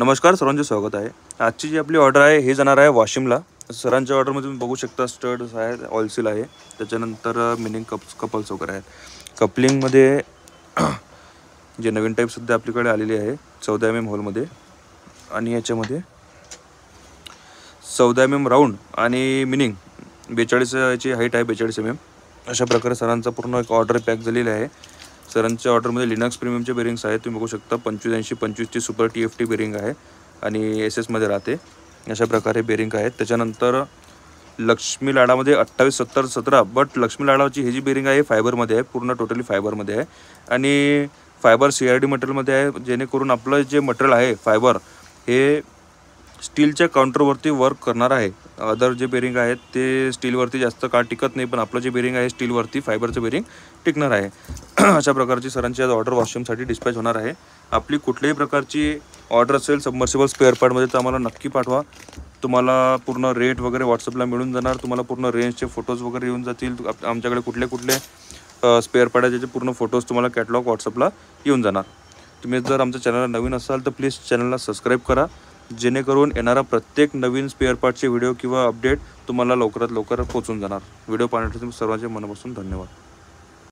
नमस्कार, सर्वांचे स्वागत आहे। आजची जी आपली ऑर्डर आहे हे जाणार आहे वाशिमला। सरांच्या ऑर्डरमध्ये तुम्ही बघू शकता स्टड्स आहेत, ऑइल सील आहे, त्याच्यानंतर मिनिंग कपल्स वगैरे आहेत। कपलिंगमध्ये जे नवीन टाईप सध्या आपल्याकडे आलेली आहे 14 mm होलमध्ये, आणि याच्यामध्ये 14 mm राऊंड आणि मिनिंग 42 याची हाईट आहे, 42 mm। अशा प्रकारे सरांचा पूर्ण एक ऑर्डर पॅक झालेली आहे। सरांच्या ऑर्डरमध्ये लिनक्स प्रीमियमचे बेरिंग्स आहेत, तुम्ही बघू शकता 2580-25 ची सुपर TFT बेरिंग आहे आणि SS मध्ये राहते। अशा प्रकारे बेरिंग आहेत। त्याच्यानंतर लक्ष्मी लाडामध्ये 2870-17, बट लक्ष्मी लाडाची ही जी बेरिंग आहे फायबरमध्ये आहे, पूर्ण टोटली फायबरमध्ये आहे आणि फायबर CRD मटेरियलमध्ये आहे, जेणेकरून आपलं जे मटेरियल आहे फायबर हे स्टीलच्या काउंटरवरती वर्क करणार आहे। अदर जे बेरिंग आहेत ते स्टीलवरती जास्त काळ टिकत नाही, पण आपलं जे बेरिंग आहे स्टीलवरती फायबरचं बेरिंग टिकणार आहे। अशा प्रकारची सरांची आज ऑर्डर वॉशिंगसाठी डिस्पॅच होणार आहे। आपली कुठल्याही प्रकारची ऑर्डर असेल सबमर्सिबल स्पेअर पार्टमध्ये तर आम्हाला नक्की पाठवा। तुम्हाला पूर्ण रेट वगैरे व्हॉट्सअपला मिळून जाणार, तुम्हाला पूर्ण रेंजचे फोटोज वगैरे येऊन जातील। आमच्याकडे कुठले कुठले स्पेअर पार्ट आहे त्याचे पूर्ण फोटोज तुम्हाला कॅटलॉग व्हॉट्सअपला येऊन जाणार। तुम्ही जर आमच्या चॅनलला नवीन असाल तर प्लीज चॅनलला सबस्क्राईब करा, जेणेकरून येणारा प्रत्येक नवीन स्पेअर पार्टचे व्हिडिओ किंवा अपडेट तुम्हाला लवकरात लवकर पोहोचून जाणार। व्हिडिओ पाहण्यासाठी सर्वांचे मनापासून धन्यवाद।